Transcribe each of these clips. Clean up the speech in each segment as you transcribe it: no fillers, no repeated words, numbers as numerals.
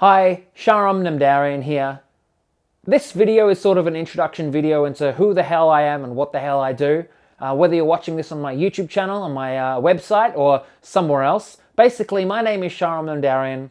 Hi, Sharam Namdarian here. This video is sort of an introduction video into who the hell I am and what the hell I do. Whether you're watching this on my YouTube channel, on my website, or somewhere else. Basically, my name is Sharam Namdarian,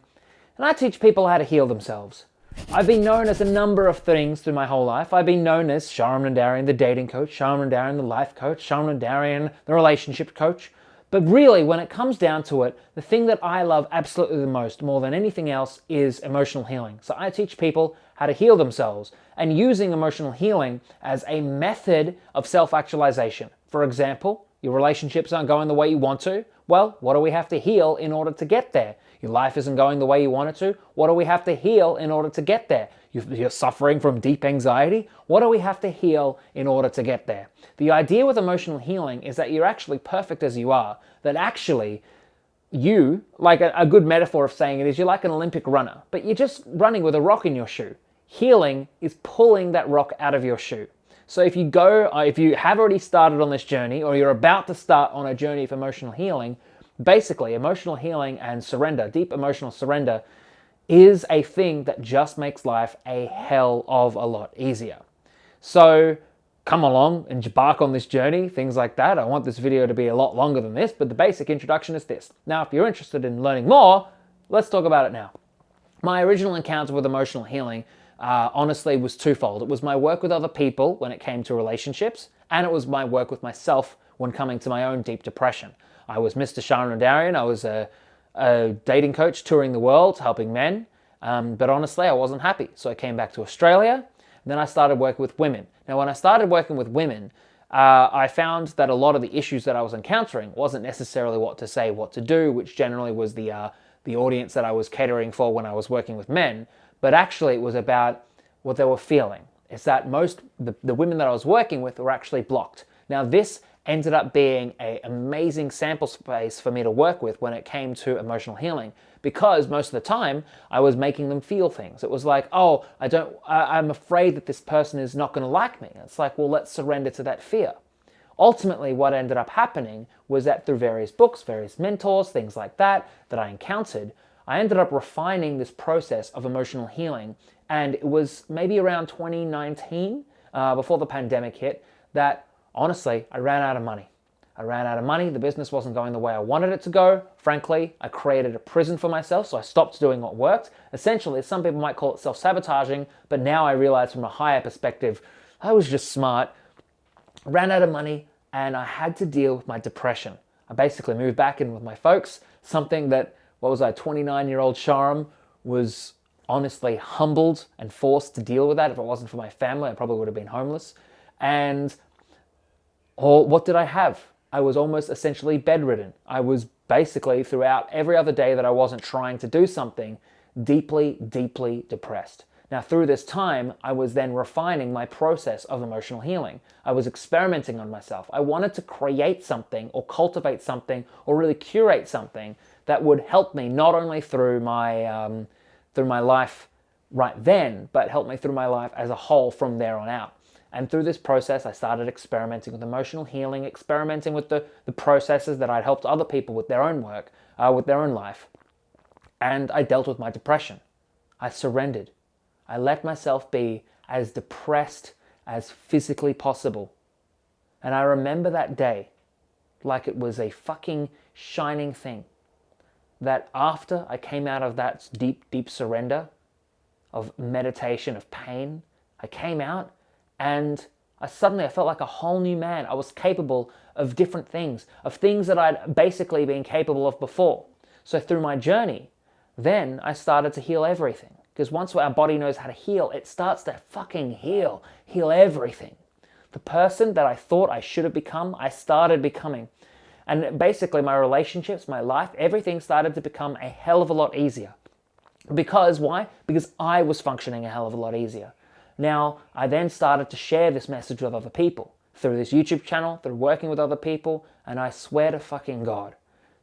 and I teach people how to heal themselves. I've been known as a number of things through my whole life. I've been known as Sharam Namdarian, the dating coach, Sharam Namdarian, the life coach, Sharam Namdarian, the relationship coach. But really, when it comes down to it, the thing that I love absolutely the most, more than anything else, is emotional healing. So I teach people how to heal themselves and using emotional healing as a method of self-actualization. For example, your relationships aren't going the way you want to. Well, what do we have to heal in order to get there? Your life isn't going the way you want it to. What do we have to heal in order to get there? You're suffering from deep anxiety. What do we have to heal in order to get there? The idea with emotional healing is that you're actually perfect as you are. That actually you, like a good metaphor of saying it is, you're like an Olympic runner, but you're just running with a rock in your shoe. Healing is pulling that rock out of your shoe. So if you have already started on this journey, or you're about to start on a journey of emotional healing, basically emotional healing and surrender, deep emotional surrender, is a thing that just makes life a hell of a lot easier. So come along and embark on this journey, things like that. I want this video to be a lot longer than this, but the basic introduction is this. Now, if you're interested in learning more, let's talk about it now. My original encounter with emotional healing honestly was twofold. It was my work with other people when it came to relationships, and it was my work with myself when coming to my own deep depression. I was Mr. Sharam Namdarian. I was a dating coach touring the world, helping men. But honestly, I wasn't happy. So I came back to Australia, and then I started working with women. Now, when I started working with women, I found that a lot of the issues that I was encountering wasn't necessarily what to say, what to do, which generally was the audience that I was catering for when I was working with men. But actually, it was about what they were feeling. It's that the women that I was working with were actually blocked. Now, this ended up being an amazing sample space for me to work with when it came to emotional healing, because most of the time I was making them feel things. It was like, oh, I'm afraid that this person is not going to like me. It's like, well, let's surrender to that fear. Ultimately, what ended up happening was that through various books, various mentors, things like that I encountered, I ended up refining this process of emotional healing. And it was maybe around 2019, before the pandemic hit, that honestly, I ran out of money. The business wasn't going the way I wanted it to go. Frankly, I created a prison for myself, so I stopped doing what worked. Essentially, some people might call it self-sabotaging, but now I realize from a higher perspective, I was just smart, ran out of money, and I had to deal with my depression. I basically moved back in with my folks, something that, 29-year-old Sharam was honestly humbled and forced to deal with that. If it wasn't for my family, I probably would have been homeless. And what did I have? I was almost essentially bedridden. I was basically, throughout every other day that I wasn't trying to do something, deeply, deeply depressed. Now, through this time, I was then refining my process of emotional healing. I was experimenting on myself. I wanted to create something or cultivate something or really curate something that would help me not only through my life right then, but help me through my life as a whole from there on out. And through this process, I started experimenting with emotional healing, experimenting with the processes that I'd helped other people with their own work, with their own life. And I dealt with my depression. I surrendered. I let myself be as depressed as physically possible. And I remember that day like it was a fucking shining thing. That after I came out of that deep, deep surrender of meditation, of pain, I came out and I felt like a whole new man. I was capable of different things, of things that I'd basically been capable of before. So through my journey, then I started to heal everything. Because once our body knows how to heal, it starts to fucking heal everything. The person that I thought I should have become, I started becoming. And basically my relationships, my life, everything started to become a hell of a lot easier. Because why? Because I was functioning a hell of a lot easier. Now, I then started to share this message with other people through this YouTube channel, through working with other people, and I swear to fucking God,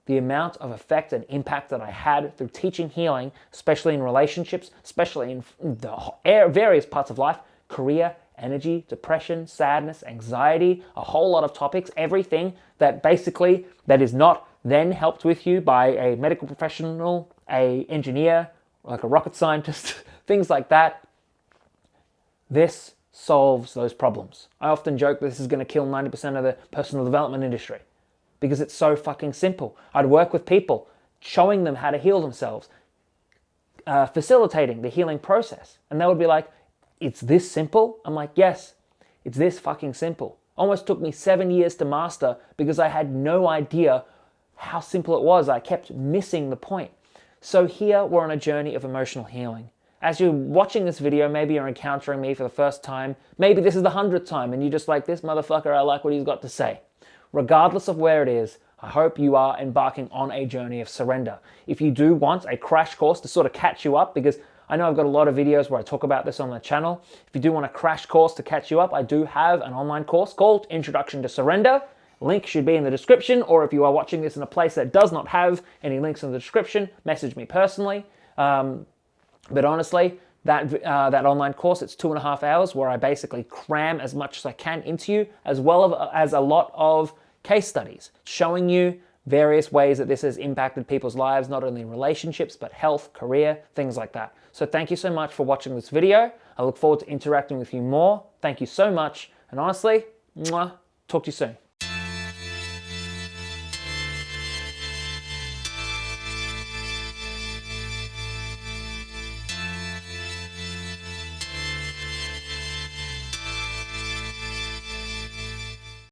the amount of effect and impact that I had through teaching healing, especially in relationships, especially in the various parts of life, career, energy, depression, sadness, anxiety, a whole lot of topics, everything that is not then helped with you by a medical professional, a engineer, like a rocket scientist, things like that. This solves those problems. I often joke this is going to kill 90% of the personal development industry because it's so fucking simple. I'd work with people, showing them how to heal themselves, facilitating the healing process. And they would be like, it's this simple? I'm like, yes, it's this fucking simple. Almost took me 7 years to master because I had no idea how simple it was. I kept missing the point. So here we're on a journey of emotional healing. As you're watching this video, maybe you're encountering me for the first time. Maybe this is the 100th time and you're just like, this motherfucker, I like what he's got to say. Regardless of where it is, I hope you are embarking on a journey of surrender. If you do want a crash course to sort of catch you up, because I know I've got a lot of videos where I talk about this on the channel. If you do want a crash course to catch you up, I do have an online course called Introduction to Surrender. Link should be in the description, or if you are watching this in a place that does not have any links in the description, message me personally. But honestly, that online course, it's 2.5 hours where I basically cram as much as I can into you, as well as a lot of case studies, showing you various ways that this has impacted people's lives, not only in relationships, but health, career, things like that. So thank you so much for watching this video. I look forward to interacting with you more. Thank you so much. And honestly, talk to you soon.